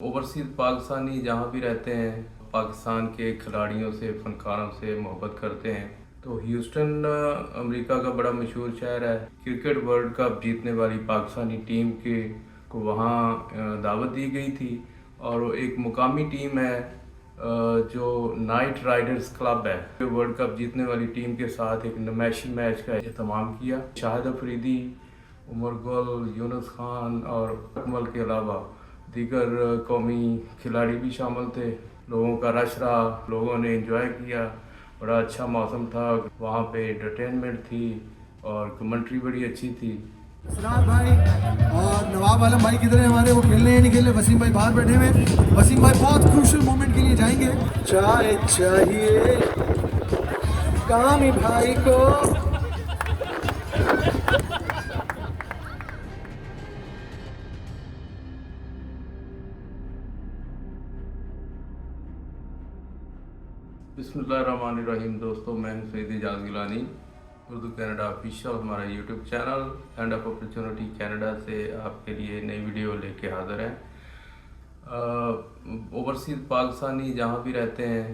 Overseas Pakistani जहाँ भी रहते हैं पाकिस्तान के खिलाड़ियों से फ़नकारों से मोहब्बत करते हैं। तो ह्यूस्टन अमेरिका का बड़ा मशहूर शहर है। क्रिकेट वर्ल्ड कप जीतने वाली पाकिस्तानी टीम के को वहाँ दावत दी गई थी और एक मुकामी टीम है जो नाइट राइडर्स क्लब है, वर्ल्ड कप जीतने वाली टीम के साथ एक नुमाइशी मैच का एहतमाम किया। शाहिद अफरीदी, उमर गुल, यूनुस खान और अकमल के अलावा दीगर कौमी खिलाड़ी भी शामिल थे। लोगों का रश रहा, लोगों ने एंजॉय किया, बड़ा अच्छा मौसम था, वहाँ पे एंटरटेनमेंट थी और कमेंट्री बड़ी अच्छी थी। सरार भाई और नवाब आलम भाई किधर है हमारे, वो खेलने हैं नहीं खेलने। वसीम भाई बाहर बैठे हुए। वसीम भाई बहुत क्रूशल मोमेंट के लिए जाएंगे। चाय चाहिए कामी भाई को। बिस्मिल्लाहिर्रहमानिर्रहीम। दोस्तों, मैं हूं सईद एजाज गिलानी। उर्दू कनाडा ऑफिशियल हमारा YouTube channel end of opportunity Canada से आपके लिए नई वीडियो लेके हाज़िर हैं। ओवरसीज़ पाकिस्तानी जहाँ भी रहते हैं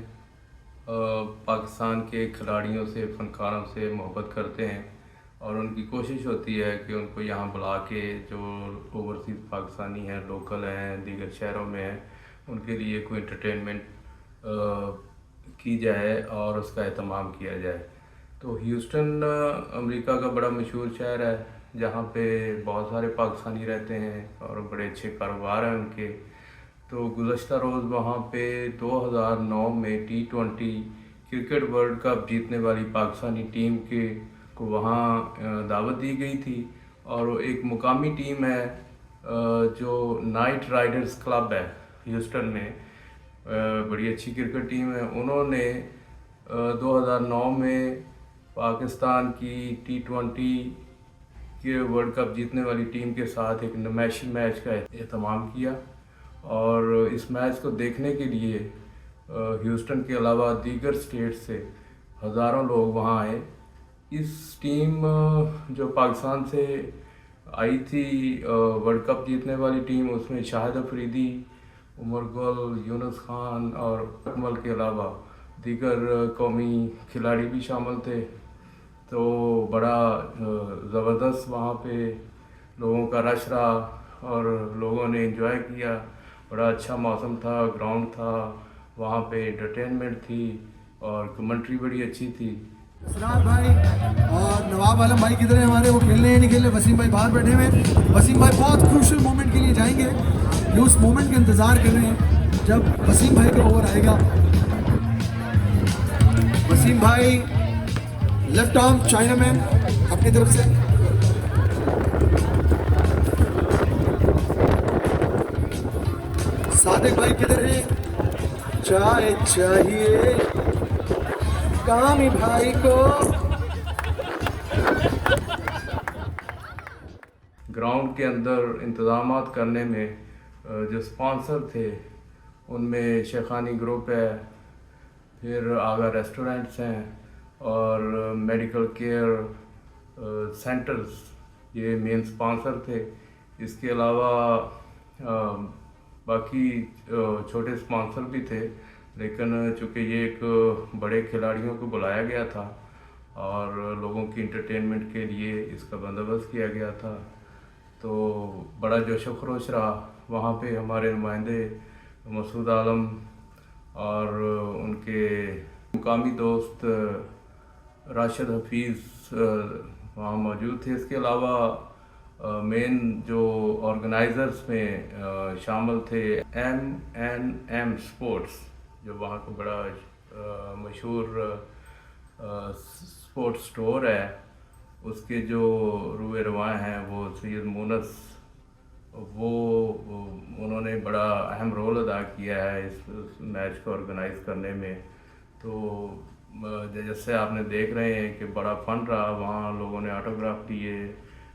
पाकिस्तान के खिलाड़ियों से फ़नकारों से मोहब्बत करते हैं और उनकी कोशिश होती है कि उनको यहाँ बुला के जो ओवरसीज़ पाकिस्तानी हैं, लोकल हैं, दीगर शहरों में हैं, उनके लिए कोई एंटरटेनमेंट की जाए और उसका एहतमाम किया जाए। तो ह्यूस्टन अमेरिका का बड़ा मशहूर शहर है जहाँ पे बहुत सारे पाकिस्तानी रहते हैं और बड़े अच्छे कारोबार हैं उनके। तो गुज़श्ता रोज़ वहाँ पे 2009 में T20 क्रिकेट वर्ल्ड कप जीतने वाली पाकिस्तानी टीम के को वहाँ दावत दी गई थी और एक मुकामी टीम है जो नाइट राइडर्स क्लब है ह्यूस्टन में, बड़ी अच्छी क्रिकेट टीम है। उन्होंने 2009 में पाकिस्तान की T20 के वर्ल्ड कप जीतने वाली टीम के साथ एक नुमाइशी मैच का एहतमाम किया और इस मैच को देखने के लिए ह्यूस्टन के अलावा दीगर स्टेट से हज़ारों लोग वहां आए। इस टीम जो पाकिस्तान से आई थी वर्ल्ड कप जीतने वाली टीम, उसमें शाहिद अफरीदी, उमर गुल, यूनुस खान और अकमल के अलावा दीगर कौमी खिलाड़ी भी शामिल थे। तो बड़ा ज़बरदस्त वहाँ पे लोगों का रश रहा और लोगों ने एंजॉय किया, बड़ा अच्छा मौसम था, ग्राउंड था, वहाँ पे एंटरटेनमेंट थी और कमेंट्री बड़ी अच्छी थी। सरार भाई और नवाब आलम भाई किधर है हमारे, वो खेलने हैं नहीं खेलने। वसीम भाई बाहर बैठे हुए। वसीम भाई बहुत क्रूशल मोमेंट के लिए जाएंगे। ये उस मोमेंट का इंतजार कर रहे हैं जब वसीम भाई का ओवर आएगा। वसीम भाई लेफ्ट आर्म चाइना मैन अपनी तरफ से। सादिक भाई किधर है, चाय चाहिए कामी भाई को। ग्राउंड के अंदर इंतज़ामात करने में जो स्पॉन्सर थे उनमें शेखानी ग्रुप है, फिर आगा रेस्टोरेंट्स हैं और मेडिकल केयर सेंटर्स, ये मेन स्पॉन्सर थे। इसके अलावा बाकी छोटे स्पॉन्सर भी थे, लेकिन चूँकि ये एक बड़े खिलाड़ियों को बुलाया गया था और लोगों की एंटरटेनमेंट के लिए इसका बंदोबस्त किया गया था, तो बड़ा जोश व खरोश रहा। वहाँ पे हमारे नुमाइंदे मसूद आलम और उनके मुकामी दोस्त राशिद हफीज़ वहाँ मौजूद थे। इसके अलावा मेन जो ऑर्गेनाइज़र्स में शामिल थे M&M स्पोर्ट्स, जो वहाँ का बड़ा मशहूर स्पोर्ट्स स्टोर है, उसके जो रुए रवाएँ हैं वो सैयद मुनस, वो उन्होंने बड़ा अहम रोल अदा किया है इस मैच को ऑर्गेनाइज़ करने में। तो जैसे आपने देख रहे हैं कि बड़ा फन रहा, वहाँ लोगों ने ऑटोग्राफ लिए,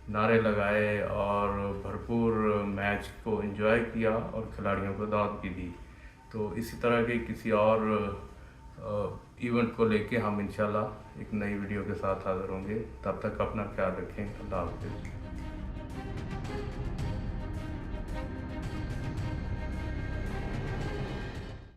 नारे लगाए और भरपूर मैच को एंजॉय किया और खिलाड़ियों को दावत भी दी। तो इसी तरह के किसी और इवेंट को लेके हम इंशाल्लाह एक नई वीडियो के साथ हाज़िर होंगे। तब तक अपना ख्याल रखें। अल्लाह हाफ़िज़।